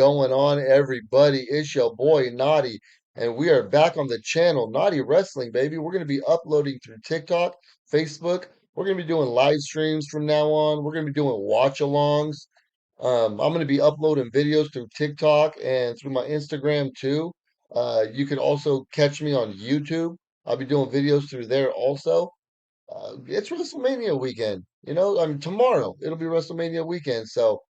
going on, everybody? It's your boy Naughty, and we are back on the channel, Naughty Wrestling, baby. We're going to be uploading through TikTok, Facebook. We're going to be doing live streams from now on. We're going to be doing watch alongs. I'm going to be uploading videos through TikTok and through my Instagram too. You can also catch me on YouTube. I'll be doing videos through there also. It's WrestleMania weekend. I mean, tomorrow it'll be WrestleMania weekend. So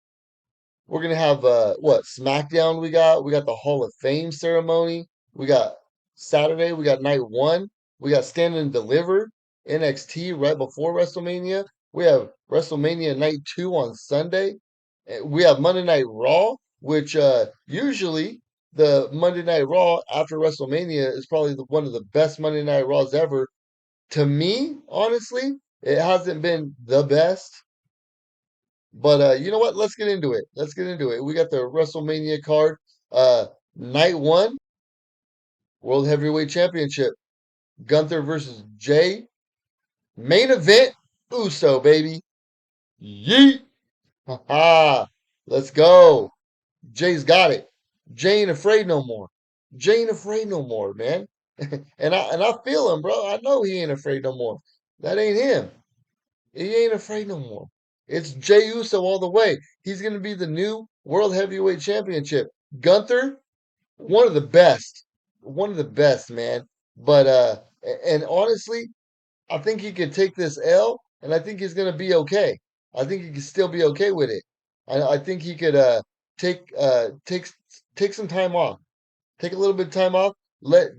we're gonna have what SmackDown we got the Hall of Fame ceremony. We got Saturday, we got night one, we got Stand and Deliver, NXT right before WrestleMania. We have WrestleMania night two on Sunday. We have Monday Night Raw, which usually the Monday Night Raw after WrestleMania is probably one of the best Monday Night Raws ever. To me, honestly, it hasn't been the best, but you know what? Let's get into it. Let's get into it. We got the WrestleMania card. Night one, World Heavyweight Championship. Gunther versus Jay. Main event, Uso, baby. Yeet. Ha ha. Let's go. Jay's got it. Jay ain't afraid no more. Jay ain't afraid no more, man. And I feel him, bro. I know he ain't afraid no more. That ain't him. He ain't afraid no more. It's Jey Uso all the way. He's going to be the new World Heavyweight Championship. Gunther, one of the best. One of the best, man. But and honestly, I think he could take this L and I think he's going to be okay. I think he can still be okay with it. I think he could take take some time off. Take a little bit of time off. Let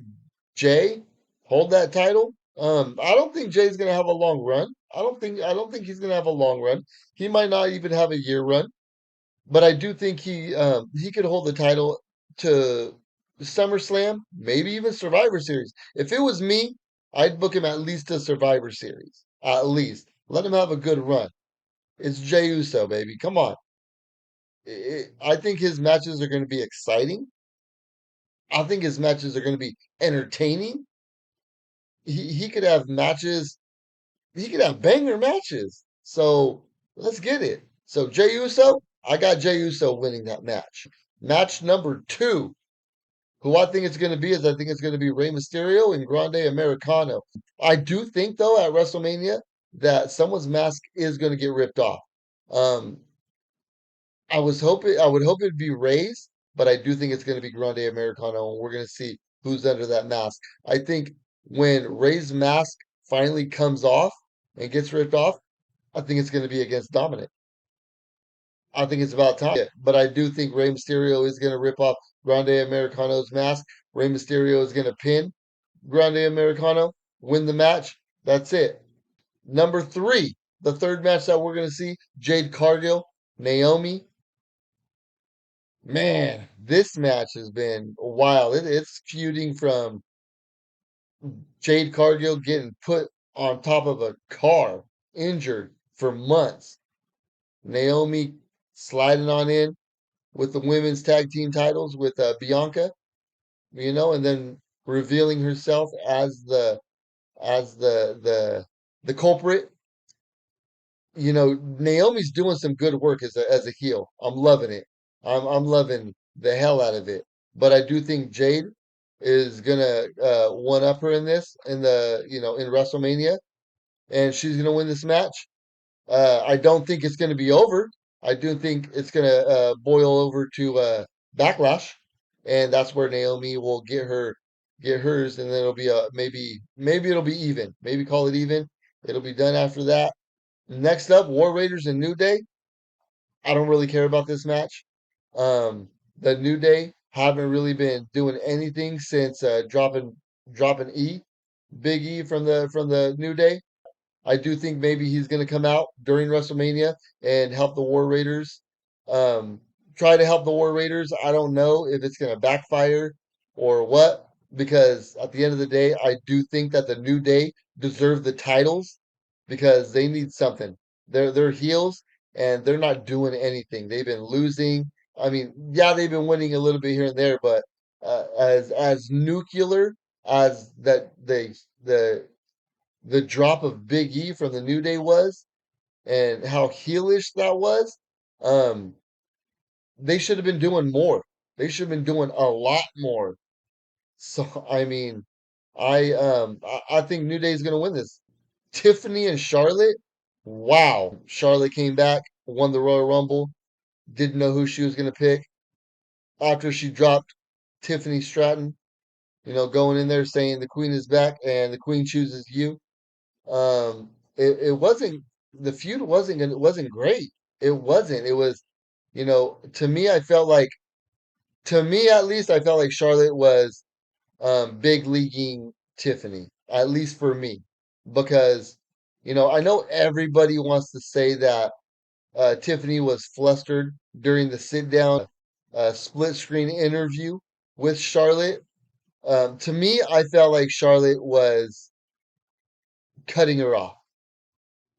Jay hold that title. I don't think Jay's gonna have a long run. I don't think he's gonna have a long run. He might not even have a year run, but I do think he could hold the title to SummerSlam, maybe even Survivor Series. If it was me, I'd book him at least to Survivor Series. At least. Let him have a good run. It's Jey Uso, baby. Come on. I think his matches are going to be exciting. I think his matches are going to be entertaining. He could have matches. He could have banger matches. So let's get it. So Jey Uso, I got Jey Uso winning that match. Match number two, who I think it's going to be is I think it's going to be Rey Mysterio and Grande Americano. I do think though at WrestleMania that someone's mask is going to get ripped off. Um, I would hope it'd be Rey's, but I do think it's going to be Grande Americano, and we're going to see who's under that mask. I think when Rey's mask finally comes off and gets ripped off, I think it's going to be against Dominic. I think it's about time. Yeah, but I do think Rey Mysterio is going to rip off Grande Americano's mask. Rey Mysterio is going to pin Grande Americano, win the match. That's it. Number three, the third match that we're going to see Jade Cargill, Naomi. Man, this match has been wild. It's feuding from Jade Cargill getting put on top of a car, injured for months. Naomi sliding on in with the women's tag team titles with Bianca, and then revealing herself as the culprit. Naomi's doing some good work as a heel. I'm loving it. I'm loving the hell out of it. But I do think Jade is gonna one up her in this in WrestleMania, and she's gonna win this match. I don't think it's gonna be over. I do think it's gonna boil over to Backlash, and that's where Naomi will get hers, and then it'll be maybe it'll be even. Maybe call it even. It'll be done after that. Next up, War Raiders and New Day. I don't really care about this match. The New Day haven't really been doing anything since dropping Big E from the New Day. I do think maybe he's going to come out during WrestleMania and help the War Raiders. Um, Try to help the War Raiders. I don't know if it's going to backfire or what, because at the end of the day, I do think that the New Day deserve the titles because they need something. They're heels and they're not doing anything. They've been losing. I mean, yeah, they've been winning a little bit here and there, but as nuclear as the drop of Big E from the New Day was, and how heelish that was. Um, They should have been doing more. They should have been doing a lot more. So I mean, I think New Day is gonna win this. Tiffany and Charlotte, wow. Charlotte came back, won the Royal Rumble, didn't know who she was gonna pick after she dropped Tiffany Stratton, going in there saying the queen is back and the queen chooses you. It wasn't the feud wasn't great. It wasn't. It was, to me, to me at least, I felt like Charlotte was big leaguing Tiffany, at least for me, because I know everybody wants to say that Tiffany was flustered during the sit down split screen interview with Charlotte. To me, I felt like Charlotte was cutting her off.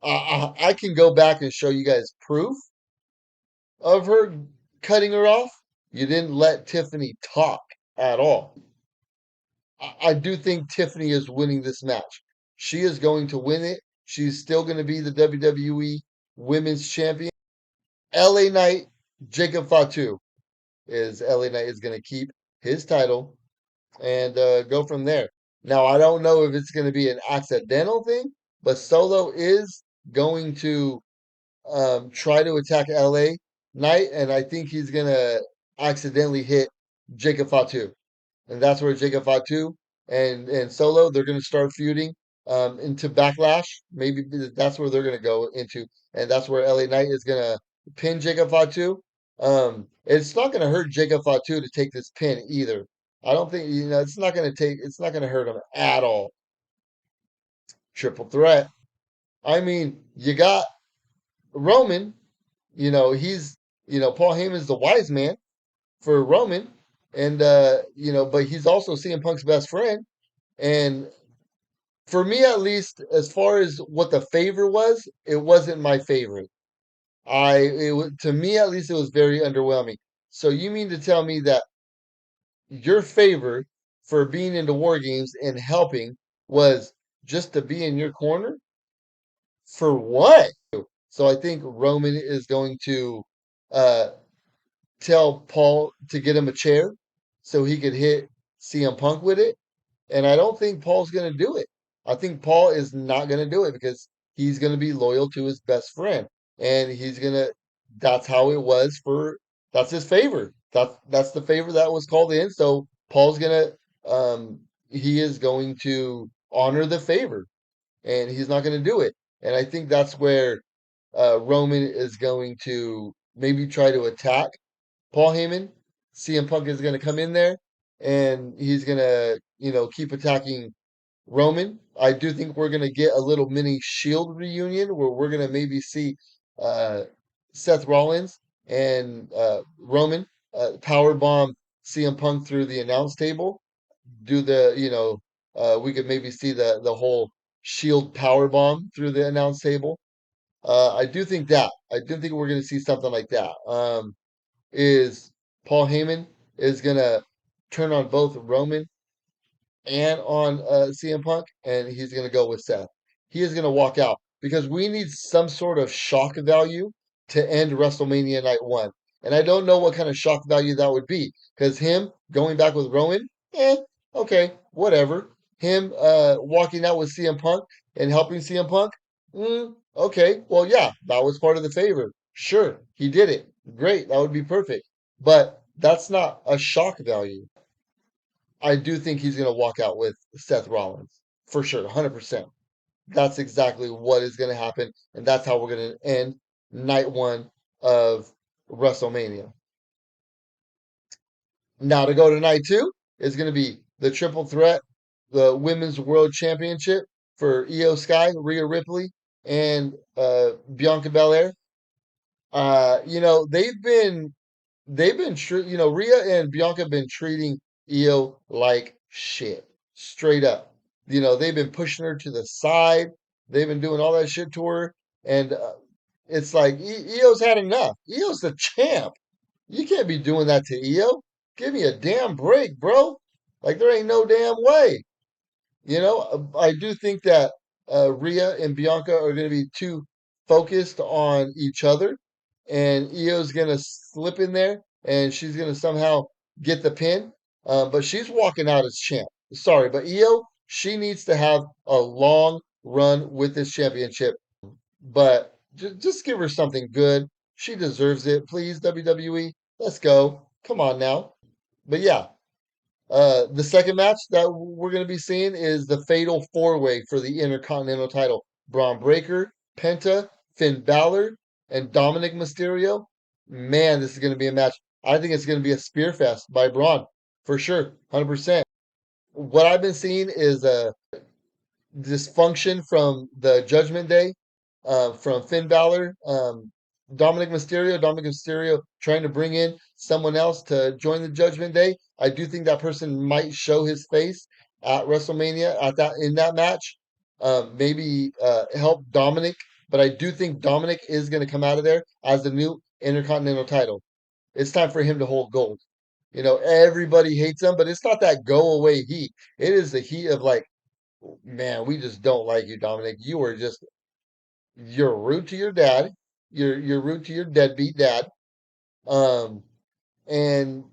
I can go back and show you guys proof of her cutting her off. You didn't let Tiffany talk at all. I do think Tiffany is winning this match. She is going to win it. She's still going to be the WWE Women's Champion. LA Knight, Jacob Fatu is LA Knight is going to keep his title and go from there. Now, I don't know if it's going to be an accidental thing, but Solo is going to try to attack LA Knight, and I think he's going to accidentally hit Jacob Fatu. And that's where Jacob Fatu and Solo they're going to start feuding into Backlash. Maybe that's where they're going to go into, and that's where LA Knight is going to pin Jacob Fatu. It's not going to hurt Jacob Fatu to take this pin either. I don't think it's not going to hurt him at all. Triple threat. I mean, you got Roman. He's Paul Heyman's the wise man for Roman, and but he's also CM Punk's best friend. And for me, at least, as far as what the favor was, it wasn't my favorite. To me, at least, it was very underwhelming. So you mean to tell me that your favor for being into war games and helping was just to be in your corner? For what? So I think Roman is going to uh, tell Paul to get him a chair so he could hit CM Punk with it. And I don't think Paul's going to do it. I think Paul is not going to do it because he's going to be loyal to his best friend. And that's how it was that's his favor. That's the favor that was called in. So Paul's going he is going to honor the favor and he's not going to do it. And I think that's where Roman is going to maybe try to attack Paul Heyman. CM Punk is going to come in there and he's going to, keep attacking Roman. I do think we're going to get a little mini Shield reunion where we're going to maybe see uh, Seth Rollins and Roman power bomb CM Punk through the announce table. Do we could maybe see the whole Shield power bomb through the announce table. I do think that. I do think we're going to see something like that. Is Paul Heyman is going to turn on both Roman and on CM Punk, and he's going to go with Seth. He is going to walk out because we need some sort of shock value to end WrestleMania Night 1. And I don't know what kind of shock value that would be because him going back with Roman, okay, whatever. Him walking out with CM Punk and helping CM Punk, okay, well, yeah, that was part of the favor. Sure, he did it. Great, that would be perfect. But that's not a shock value. I do think he's going to walk out with Seth Rollins for sure, 100%. That's exactly what is going to happen, and that's how we're going to end night one of WrestleMania. Now to go to night two is going to be the triple threat, the Women's World Championship for Io Sky, Rhea Ripley, and Bianca Belair. Rhea and Bianca have been treating Io like shit, straight up. They've been pushing her to the side. They've been doing all that shit to her, and it's like Io's had enough. Io's the champ. You can't be doing that to Io. Give me a damn break, bro. Like there ain't no damn way. I do think that Rhea and Bianca are going to be too focused on each other, and Io's going to slip in there and she's gonna somehow get the pin. But she's walking out as champ. Sorry, but Io, she needs to have a long run with this championship. But just give her something good. She deserves it. Please, WWE, let's go. Come on now. But yeah, the second match that we're going to be seeing is the Fatal Four Way for the Intercontinental title. Braun Breaker, Penta, Finn Balor, and Dominic Mysterio. Man, this is going to be a match. I think it's going to be a spear fest by Braun for sure, 100%. What I've been seeing is dysfunction from the Judgment Day, from Finn Balor, Dominic Mysterio trying to bring in someone else to join the Judgment Day. I do think that person might show his face at WrestleMania at that in that match. Maybe help Dominic, but I do think Dominic is going to come out of there as the new Intercontinental title. It's time for him to hold gold. Everybody hates him, but it's not that go away heat. It is the heat of like, man, we just don't like you, Dominic. You're rude to your dad. You're rude to your deadbeat dad. Um, and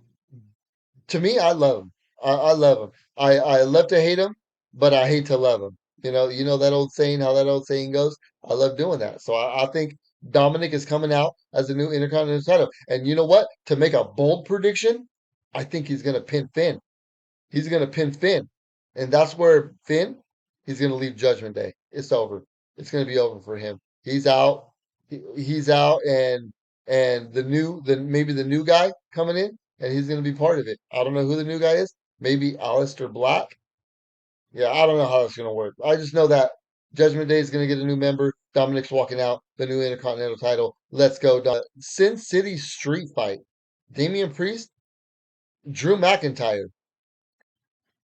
to me, I love him. I love him. I love to hate him, but I hate to love him. You know that old saying, how that old saying goes. I love doing that. So I think Dominic is coming out as the new Intercontinental title. And you know what? To make a bold prediction, I think he's gonna pin Finn. He's going to pin Finn. And that's where Finn, he's going to leave Judgment Day. It's over. It's going to be over for him. He's out. He's out and maybe the new guy coming in and he's going to be part of it. I don't know who the new guy is. Maybe Alistair Black. Yeah, I don't know how that's going to work. I just know that Judgment Day is going to get a new member. Dominic's walking out, the new Intercontinental title. Let's go. Sin City Street Fight. Damian Priest, Drew McIntyre.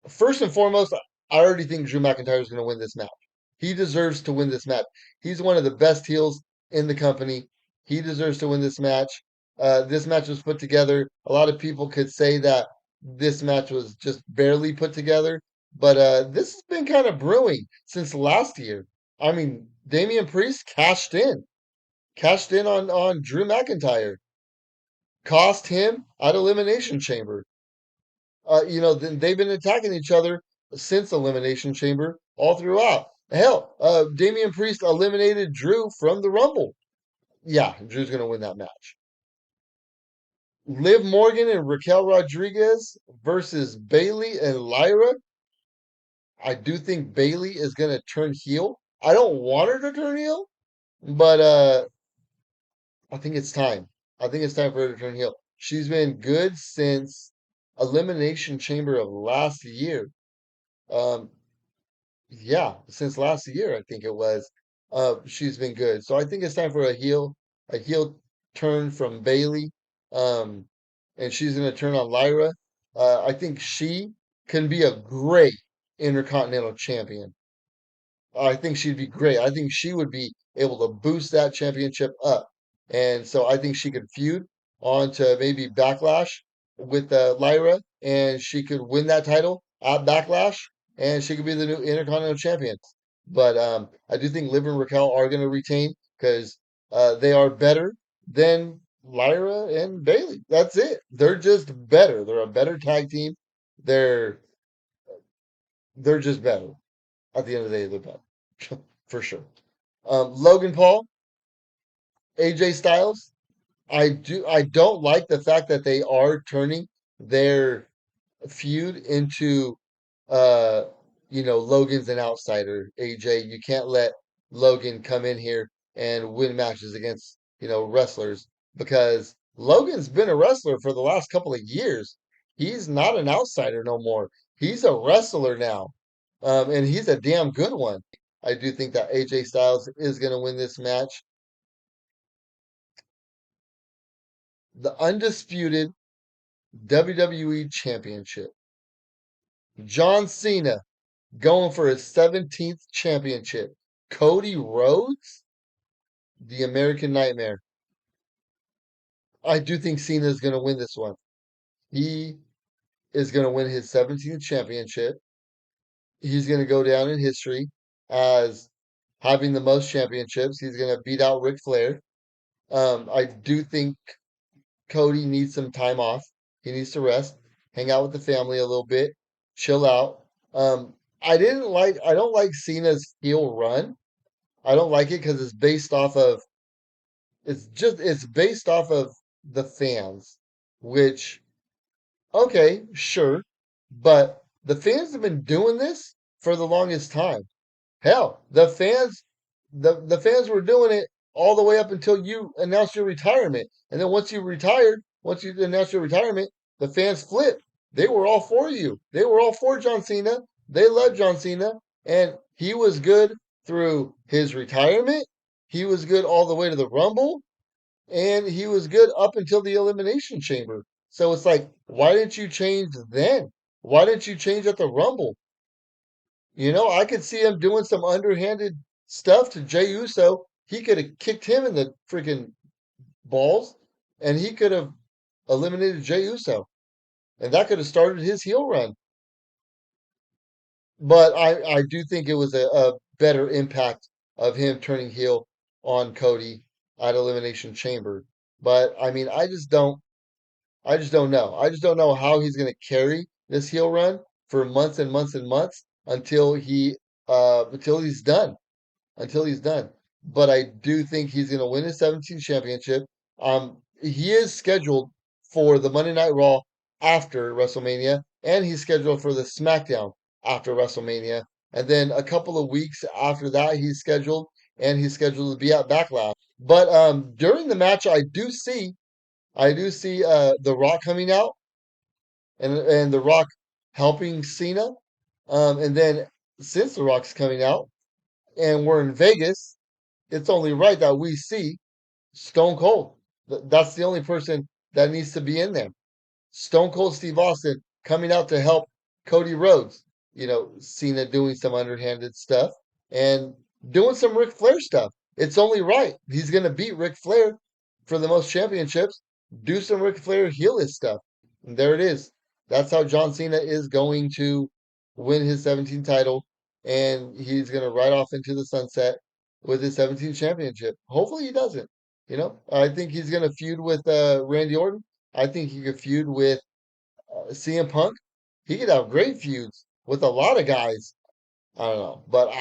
First and foremost, I already think Drew McIntyre is going to win this match. He deserves to win this match. He's one of the best heels in the company. He deserves to win this match. This match was put together. A lot of people could say that this match was just barely put together, but this has been kind of brewing since last year. I mean, Damian Priest cashed in on Drew McIntyre, cost him at Elimination Chamber. They've been attacking each other since Elimination Chamber all throughout. Hell, Damian Priest eliminated Drew from the Rumble. Yeah, Drew's going to win that match. Liv Morgan and Raquel Rodriguez versus Bailey and Lyra. I do think Bailey is going to turn heel. I don't want her to turn heel, but I think it's time. I think it's time for her to turn heel. She's been good since Elimination Chamber of last year. Um, Yeah, since last year, I think it was. She's been good. So I think it's time for a heel turn from Bailey. Um, and she's gonna turn on Lyra. I think she can be a great Intercontinental champion. I think she'd be great. I think she would be able to boost that championship up. And so I think she could feud on to maybe Backlash with Lyra, and she could win that title at Backlash, and she could be the new Intercontinental champion. But I do think Liv and Raquel are going to retain because they are better than Lyra and Bailey. That's it. They're just better. They're a better tag team. They're they're just better. At the end of the day, they're better for sure. Logan Paul, AJ Styles. I don't like the fact that they are turning their feud into uh Logan's an outsider. AJ, you can't let Logan come in here and win matches against, wrestlers because Logan's been a wrestler for the last couple of years. He's not an outsider no more. He's a wrestler now. And he's a damn good one. I do think that AJ Styles is going to win this match. The undisputed WWE Championship. John Cena going for his 17th championship. Cody Rhodes, the American Nightmare. I do think Cena is going to win this one. He is going to win his 17th championship. He's going to go down in history as having the most championships. He's going to beat out Ric Flair. I do think Cody needs some time off. He needs to rest, hang out with the family a little bit, chill out. I don't like Cena's heel run. I don't like it because it's based off of the fans, which, okay, sure, but the fans have been doing this for the longest time. Hell, the fans were doing it all the way up until you announced your retirement. And then once you announced your retirement, the fans flipped. They were all for you. They were all for John Cena. They loved John Cena. And he was good through his retirement. He was good all the way to the Rumble. And he was good up until the Elimination Chamber. So it's like, why didn't you change then? Why didn't you change at the Rumble? I could see him doing some underhanded stuff to Jey Uso. He could have kicked him in the freaking balls, and he could have eliminated Jey Uso, and that could have started his heel run. But I do think it was a better impact of him turning heel on Cody at Elimination Chamber. But I mean, I just don't know. I just don't know how he's going to carry this heel run for months and months and months until he's done. Until he's done. But I do think he's going to win his 17th championship. He is scheduled for the Monday Night Raw after WrestleMania, and he's scheduled for the SmackDown after WrestleMania. And then a couple of weeks after that, he's scheduled to be at Backlash. But during the match, I do see The Rock coming out and The Rock helping Cena. And then since The Rock's coming out and we're in Vegas, it's only right that we see Stone Cold. That's the only person that needs to be in there. Stone Cold Steve Austin coming out to help Cody Rhodes. Cena doing some underhanded stuff and doing some Ric Flair stuff. It's only right. He's going to beat Ric Flair for the most championships. Do some Ric Flair heelish stuff. And there it is. That's how John Cena is going to win his 17th title. And he's going to ride off into the sunset with his 17th championship. Hopefully he doesn't. I think he's going to feud with Randy Orton. I think he could feud with CM Punk. He could have great feuds with a lot of guys. I don't know, but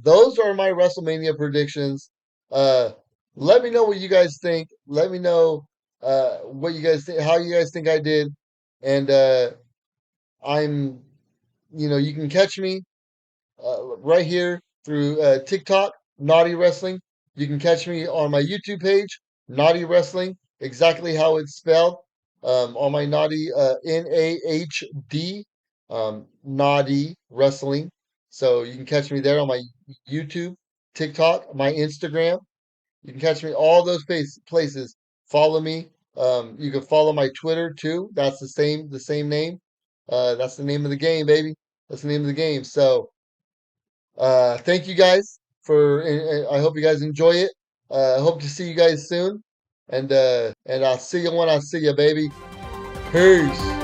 those are my WrestleMania predictions. Uh, Let me know what you guys think. Let me know what you guys think, how you guys think I did, and I'm, you can catch me right here through TikTok, Naughty Wrestling. You can catch me on my YouTube page, Naughty Wrestling, exactly how it's spelled. On my Naughty, NAHD, Naughty Wrestling. So you can catch me there on my YouTube, TikTok, my Instagram. You can catch me all those places. Follow me. You can follow my Twitter too. That's the same name. That's the name of the game, baby. That's the name of the game. So thank you guys and I hope you guys enjoy it. I hope to see you guys soon, and I'll see you when I see you, baby. Peace.